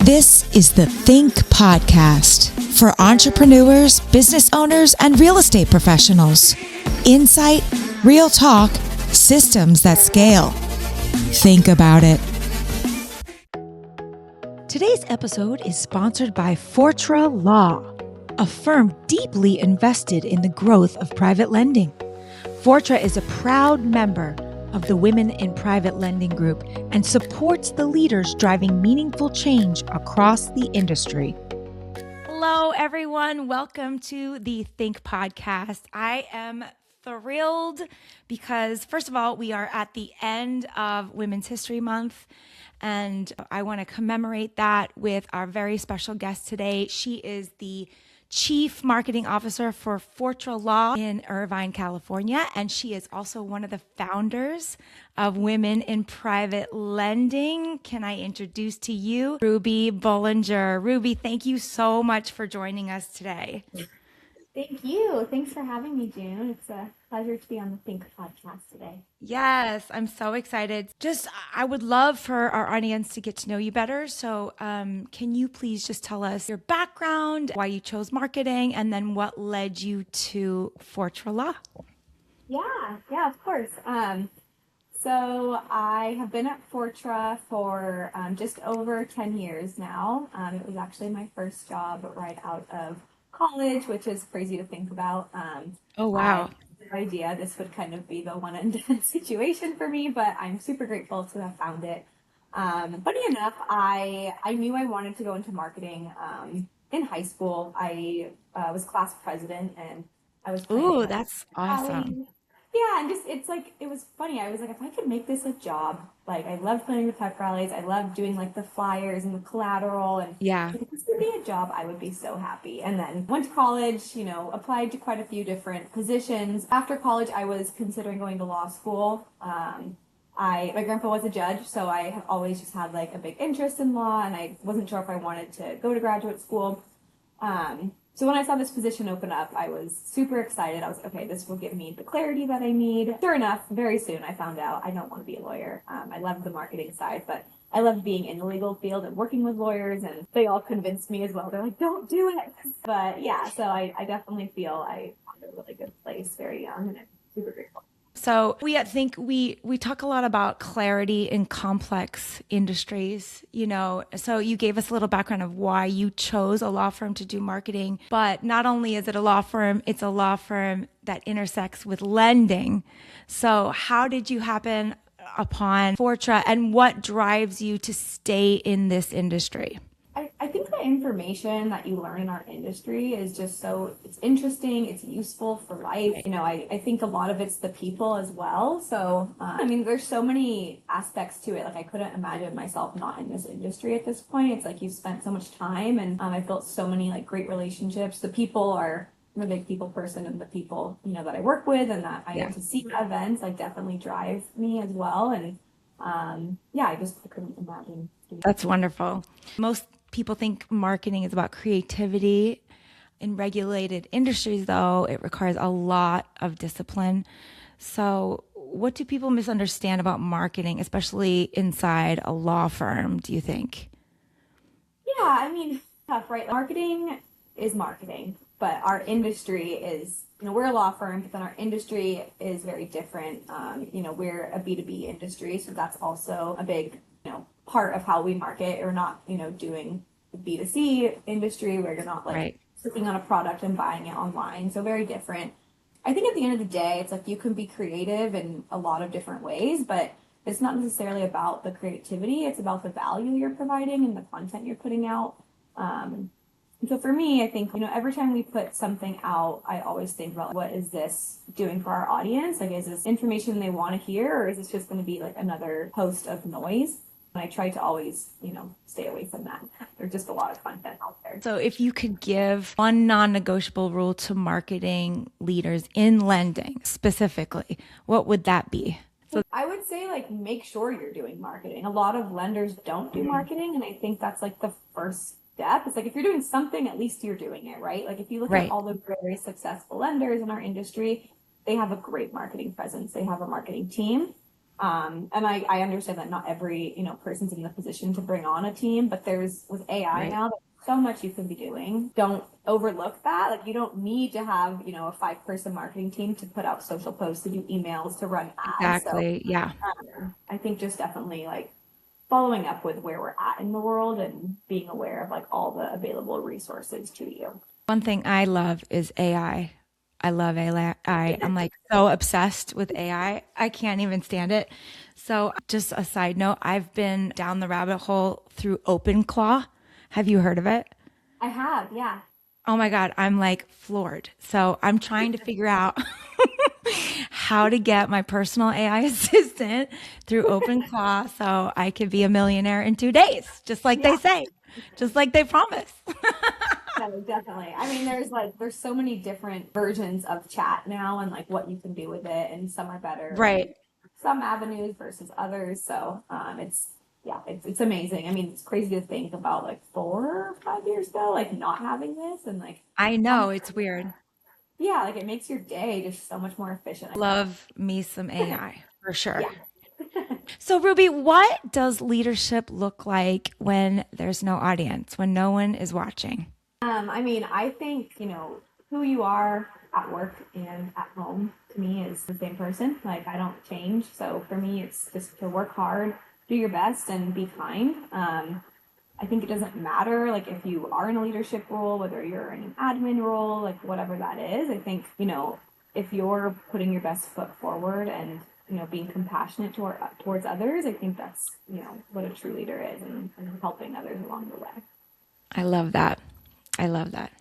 This is the Think Podcast for entrepreneurs, business owners, and real estate professionals. Insight, real talk, systems that scale. Think about it. Today's episode is sponsored by Fortra Law, a firm deeply invested in the growth of private lending. Fortra is a proud member of the Women in Private Lending Group and supports the leaders driving meaningful change across the industry. Hello, everyone. Welcome to the Think Podcast. I am thrilled because, first of all, we are at the end of Women's History Month, and I want to commemorate that with our very special guest today. She is the Chief Marketing Officer for Fortra Law in Irvine, California, and she is also one of the founders of Women in Private Lending. Can I introduce to you Ruby Boulanger? Ruby, thank you so much for joining us today. Thank you. Thanks for having me, June. It's a pleasure to be on the Think Podcast today. Yes, I'm so excited. I would love for our audience to get to know you better. So can you please just tell us your background, why you chose marketing, and then what led you to Fortra Law? Yeah, of course. So I have been at Fortra for just over 10 years now. It was actually my first job right out of college, which is crazy to think about. Oh, wow. I had no idea this would kind of be the one and done situation for me, but I'm super grateful to have found it. Funny enough, I knew I wanted to go into marketing in high school. I was class president, and I was Ooh, that's awesome. Yeah, and it was funny. I was like, if I could make this a job, like I loved planning the pep rallies. I loved doing like the flyers and the collateral, and Yeah. if this could be a job, I would be so happy. And then went to college, applied to quite a few different positions. After college, I was considering going to law school. My grandpa was a judge, so I have always just had like a big interest in law, and I wasn't sure if I wanted to go to graduate school. So when I saw this position open up, I was super excited. I was okay, this will give me the clarity that I need. Sure enough, very soon I found out I don't want to be a lawyer. I love the marketing side, but I love being in the legal field and working with lawyers, and they all convinced me as well. They're like, don't do it. But yeah, so I definitely feel I found a really good place very young, and I'm super grateful. So we talk a lot about clarity in complex industries, so you gave us a little background of why you chose a law firm to do marketing, but not only is it a law firm, it's a law firm that intersects with lending. So how did you happen upon Fortra, and what drives you to stay in this industry? I think the information that you learn in our industry is just it's interesting, it's useful for life. I think a lot of it's the people as well. So, there's so many aspects to it. Like, I couldn't imagine myself not in this industry at this point. It's like you've spent so much time, and I've built so many like great relationships. I'm a big people person, and the people, that I work with and that I get to see at events, like definitely drive me as well. And I couldn't imagine. That's wonderful. Most people think marketing is about creativity. In regulated industries, though, it requires a lot of discipline. So what do people misunderstand about marketing, especially inside a law firm, do you think? Yeah, tough, right? Marketing is marketing, but our industry is, we're a law firm, but then our industry is very different. We're a B2B industry, so that's also a big, part of how we market. Or not, doing the B2C industry where you're not like clicking on a product and buying it online. So very different. I think at the end of the day, it's like you can be creative in a lot of different ways, but it's not necessarily about the creativity. It's about the value you're providing and the content you're putting out. So for me, I think, every time we put something out, I always think about what is this doing for our audience? Like, is this information they want to hear, or is this just going to be like another post of noise? And I try to always, stay away from that. There's just a lot of content out there. So if you could give one non-negotiable rule to marketing leaders in lending specifically, what would that be? So I would say, like, make sure you're doing marketing. A lot of lenders don't do marketing, and I think that's like the first step. It's like, if you're doing something, at least you're doing it, right? Like, if you look at all the very successful lenders in our industry, they have a great marketing presence. They have a marketing team. And I understand that not every, person's in the position to bring on a team, but there's with AI Right. now, there's so much you can be doing. Don't overlook that. Like you don't need to have, a 5-person marketing team to put out social posts, to do emails, to run ads. So Exactly. Yeah. I think just definitely like following up with where we're at in the world and being aware of like all the available resources to you. One thing I love is AI. I love AI. I'm like so obsessed with AI. I can't even stand it. So, just a side note, I've been down the rabbit hole through OpenClaw. Have you heard of it? I have, yeah. Oh my God, I'm like floored. So, I'm trying to figure out how to get my personal AI assistant through OpenClaw so I could be a millionaire in 2 days, just like they Yeah. say, just like they promise. No, definitely. I mean, there's so many different versions of chat now and like what you can do with it, and some are better in Right. some avenues versus others. So it's amazing. I mean, it's crazy to think about like 4 or 5 years ago, like not having this and like I how know much, it's weird. yeah, like it makes your day just so much more efficient. Love me some AI for sure. Yeah. So, Ruby, what does leadership look like when there's no audience, when no one is watching? I mean, I think, who you are at work and at home to me is the same person. Like, I don't change. So for me, it's just to work hard, do your best, and be kind. I think it doesn't matter, like, if you are in a leadership role, whether you're in an admin role, like, whatever that is. I think, if you're putting your best foot forward and, being compassionate towards others, I think that's, what a true leader is, and helping others along the way. I love that. I love that.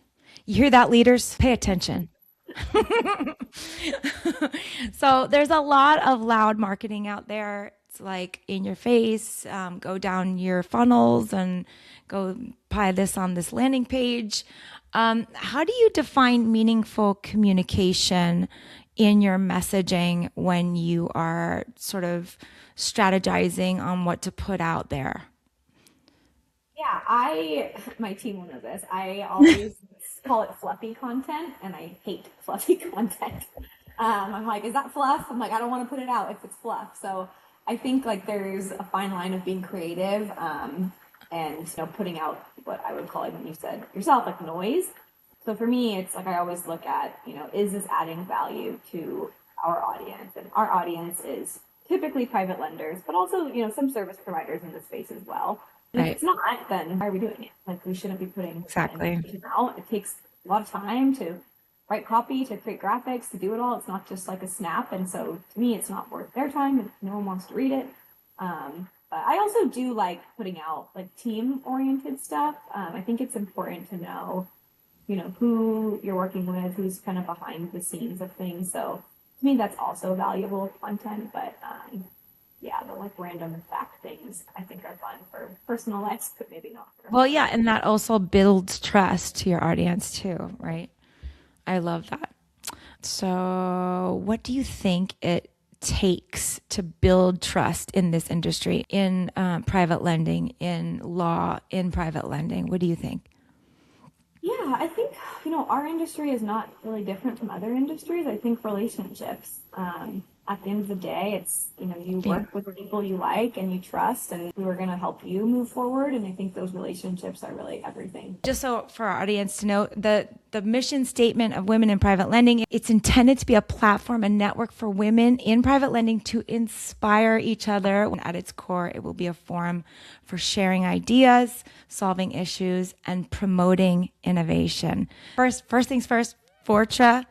You hear that, leaders? Pay attention. So there's a lot of loud marketing out there. It's like in your face, go down your funnels and go buy this on this landing page. How do you define meaningful communication in your messaging when you are sort of strategizing on what to put out there? Yeah, my team will know this. I always call it fluffy content, and I hate fluffy content. I'm like, is that fluff? I'm like, I don't want to put it out if it's fluff. So I think like there's a fine line of being creative, and putting out what I would call, like when you said yourself, like noise. So for me, it's like I always look at, is this adding value to our audience? And our audience is typically private lenders, but also, some service providers in the space as well. And if Right. it's not, then why are we doing it? Like we shouldn't be putting that Exactly. information out. It takes a lot of time to write copy, to create graphics, to do it all. It's not just like a snap. And so to me, it's not worth their time if no one wants to read it. But I also do like putting out like team oriented stuff. I think it's important to know, who you're working with, who's kind of behind the scenes of things. So to me, that's also valuable content. But yeah, the like random fact things I think are fun for personal lives, but maybe not for. Well, yeah, and that also builds trust to your audience too, right? I love that. So, what do you think it takes to build trust in this industry, in private lending, in law, in private lending? What do you think? Yeah, I think, our industry is not really different from other industries. I think relationships, at the end of the day, it's, you Yeah. work with the people you like and you trust and who are going to help you move forward. And I think those relationships are really everything. Just so for our audience to know, the mission statement of Women in Private Lending, it's intended to be a platform, a network for women in private lending to inspire each other. At its core, it will be a forum for sharing ideas, solving issues, and promoting innovation. First things first, Fortra's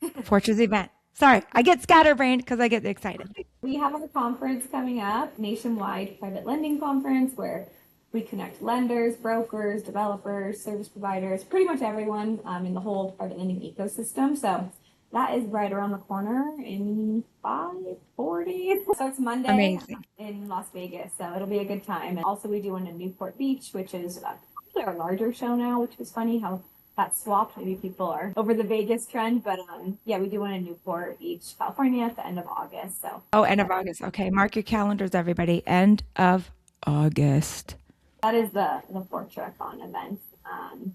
event. Sorry, I get scatterbrained because I get excited. We have our conference coming up, nationwide private lending conference, where we connect lenders, brokers, developers, service providers, pretty much everyone in the whole private lending ecosystem. So that is right around the corner in 540. So it's Monday Amazing. in Las Vegas. So it'll be a good time. And also we do one in Newport Beach, which is actually our larger show now, which is funny how that swapped. Maybe people are over the Vegas trend, but yeah, we do one in Newport Beach, California at the end of August. So Oh, end of August. Okay, mark your calendars, everybody. End of August. that is the Fortra Con event.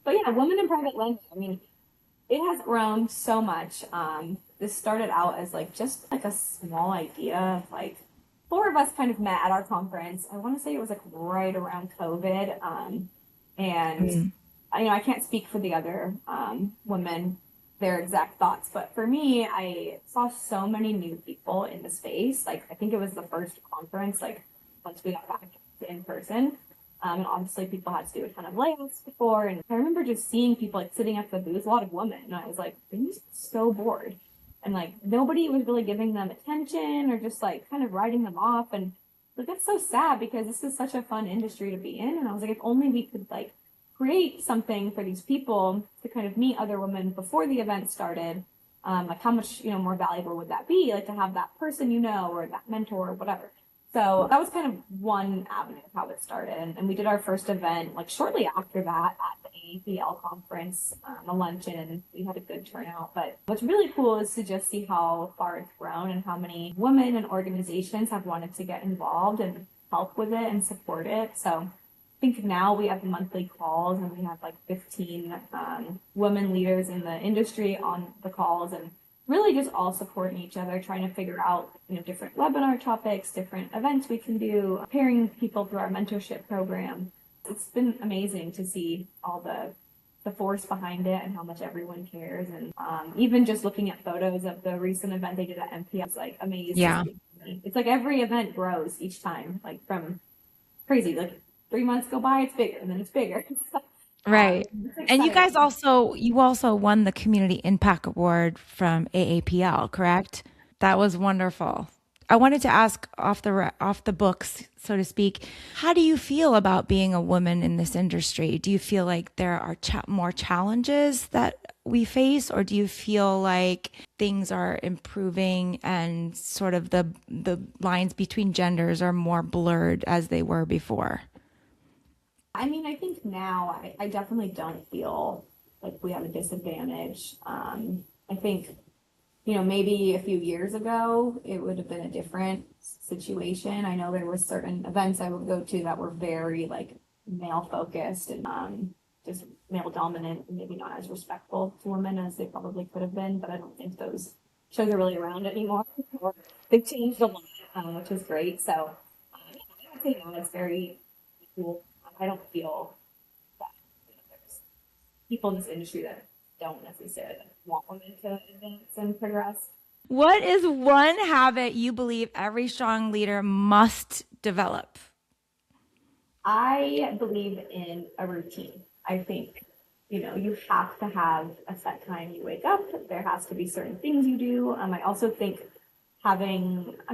But yeah, women in private lending. I mean, it has grown so much. This started out as like just like a small idea of like four of us kind of met at our conference. I want to say it was like right around COVID. And Mm. I can't speak for the other women, their exact thoughts, but for me, I saw so many new people in the space. Like, I think it was the first conference, like, once we got back in person. And obviously, people had to do a ton of layoffs before. And I remember just seeing people like sitting at the booth, a lot of women. And I was like, I'm just so bored. And like, nobody was really giving them attention or just like kind of writing them off. And like, that's so sad because this is such a fun industry to be in. And I was like, if only we could like create something for these people to kind of meet other women before the event started. Like how much, more valuable would that be? Like to have that person, or that mentor or whatever. So that was kind of one avenue of how it started. And we did our first event like shortly after that at the AAPL conference, a luncheon. We had a good turnout. But what's really cool is to just see how far it's grown and how many women and organizations have wanted to get involved and help with it and support it. So I think now we have monthly calls and we have like 15 women leaders in the industry on the calls and really just all supporting each other, trying to figure out, different webinar topics, different events we can do, pairing people through our mentorship program. It's been amazing to see all the force behind it and how much everyone cares. And even just looking at photos of the recent event they did at MPS, like amazed to Yeah. see. It's like every event grows each time, like from crazy, like 3 months go by, it's bigger, and then it's bigger. Right. It's And exciting. you also won the Community Impact Award from AAPL, correct? That was wonderful. I wanted to ask off the books, so to speak, how do you feel about being a woman in this industry? Do you feel like there are more challenges that we face, or do you feel like things are improving and sort of the lines between genders are more blurred as they were before? I mean, I think now I definitely don't feel like we have a disadvantage. I think, maybe a few years ago, it would have been a different situation. I know there were certain events I would go to that were very like male focused and just male dominant and maybe not as respectful to women as they probably could have been, but I don't think those shows are really around anymore. Or they've changed a lot, which is great. So I would say now it's very cool. I don't feel that there's people in this industry that don't necessarily want women to advance and progress. What is one habit you believe every strong leader must develop? I believe in a routine. I think, you have to have a set time you wake up. There has to be certain things you do. I also think I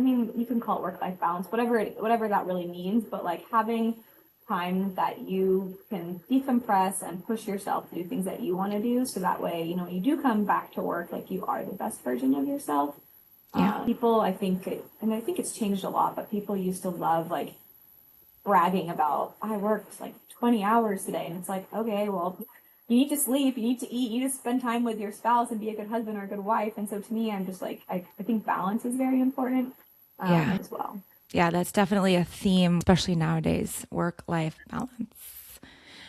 mean, you can call it work-life balance, whatever that really means, but like having time that you can decompress and push yourself to do things that you want to do. So that way, when you do come back to work, like you are the best version of yourself. Yeah. People, I think it's changed a lot, but people used to love like bragging about I worked like 20 hours today. And it's like, okay, well, you need to sleep, you need to eat, you need to spend time with your spouse and be a good husband or a good wife. And so to me, I'm just like, I think balance is very important Yeah. as well. Yeah, that's definitely a theme, especially nowadays, work-life balance.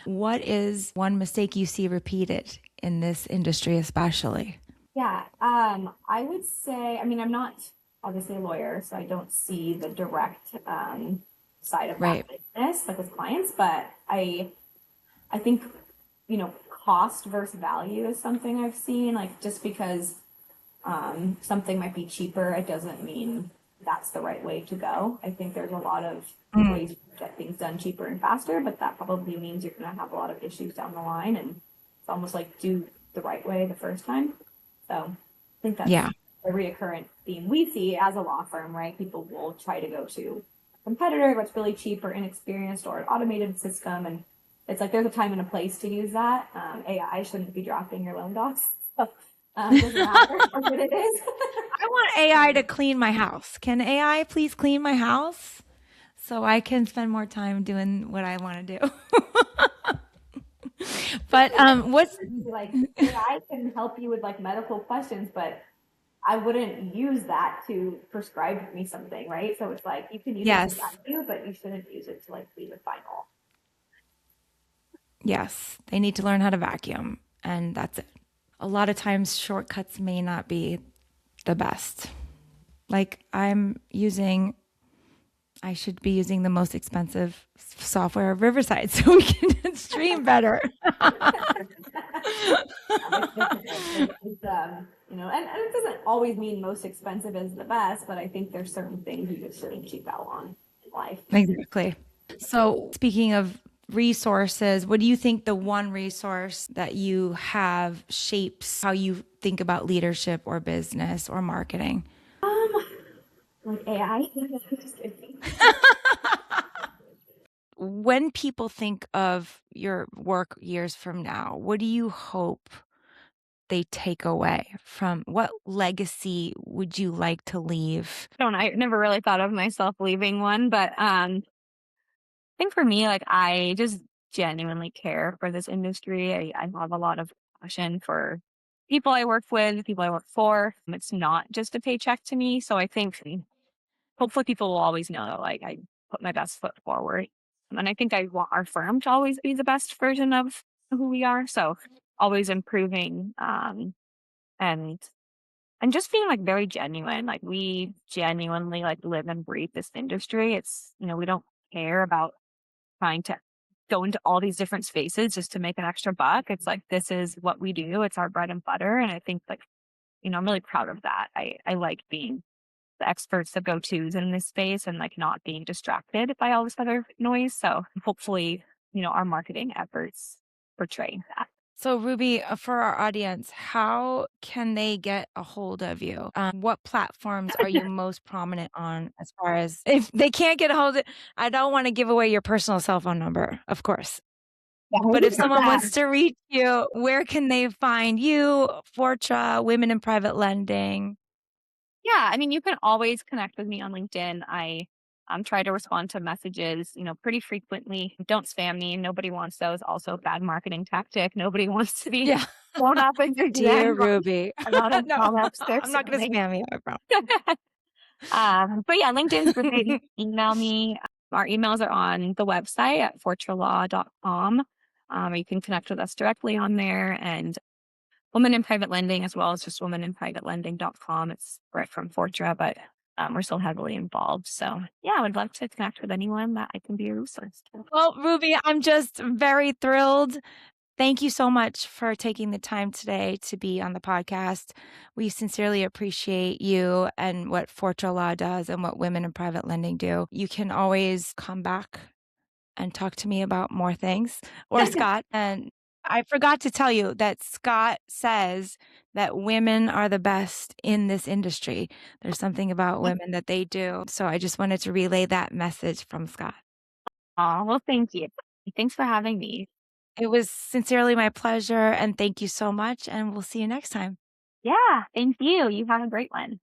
What is one mistake you see repeated in this industry, especially? Yeah, I would say, I mean, I'm not obviously a lawyer, so I don't see the direct side of that Right. business, like with clients, but I think, cost versus value is something I've seen. Like just because something might be cheaper, it doesn't mean that's the right way to go. I think there's a lot of Mm. ways to get things done cheaper and faster, but that probably means you're going to have a lot of issues down the line. And it's almost like do the right way the first time. So I think that's Yeah. a reoccurrent theme we see as a law firm, right? People will try to go to a competitor that's really cheap or inexperienced or an automated system. And it's like there's a time and a place to use that. AI shouldn't be drafting your loan docs. So it doesn't matter how good it is. I want AI to clean my house. Can AI please clean my house so I can spend more time doing what I want to do? But what's Like AI can help you with like medical questions, but I wouldn't use that to prescribe me something, right? So it's like you can use it to yes. guide you, but you shouldn't use it to like be the final. Yes, they need to learn how to vacuum, and that's it. A lot of times, shortcuts may not be the best. Like I'm using I should be using the most expensive software of Riverside so we can stream better. And it doesn't always mean most expensive is the best, but I think there's certain things you just shouldn't cheap out on in life. Exactly. So, speaking of resources, what do you think the one resource that you have shapes how you think about leadership or business or marketing? Like AI. Just kidding. When people think of your work years from now, what do you hope they take away from what legacy would you like to leave? I don't know. I never really thought of myself leaving one, but I think for me, like I just genuinely care for this industry. I have a lot of passion for people I work with, people I work for. It's not just a paycheck to me. So I think hopefully people will always know that like I put my best foot forward. And I think I want our firm to always be the best version of who we are. So always improving and and just being like very genuine. Like we genuinely like live and breathe this industry. It's, we don't care about trying to go into all these different spaces just to make an extra buck. It's like this is what we do. It's our bread and butter. And I think like, I'm really proud of that. I like being the experts, the go-tos in this space and like not being distracted by all this other noise. So hopefully, our marketing efforts portray that. So, Ruby, for our audience, how can they get a hold of you? What platforms are you most prominent on as far as if they can't get a hold of I don't want to give away your personal cell phone number, of course. But if someone wants to reach you, where can they find you, Fortra, Women in Private Lending? Yeah, I mean, you can always connect with me on LinkedIn. I try to respond to messages, pretty frequently. Don't spam me. Nobody wants those. Also, bad marketing tactic. Nobody wants to be Yeah. blown up in your Dear DM. Ruby. A lot of No, follow-ups there. I'm not going to spam you, I promise. But yeah, LinkedIn's great. Email me. Our emails are on the website at fortralaw.com. You can connect with us directly on there, and Women in Private Lending as well as just womeninprivatelending.com. It's right from Fortra, but we're still heavily involved. So yeah, I would love to connect with anyone that I can be a resource to. Well, Ruby, I'm just very thrilled. Thank you so much for taking the time today to be on the podcast. We sincerely appreciate you and what Fortra Law does and what Women in Private Lending do. You can always come back and talk to me about more things, or Scott. And I forgot to tell you that Scott says that women are the best in this industry. There's something about women that they do. So I just wanted to relay that message from Scott. Oh, well, thank you. Thanks for having me. It was sincerely my pleasure. And thank you so much. And we'll see you next time. Yeah, thank you. You have a great one.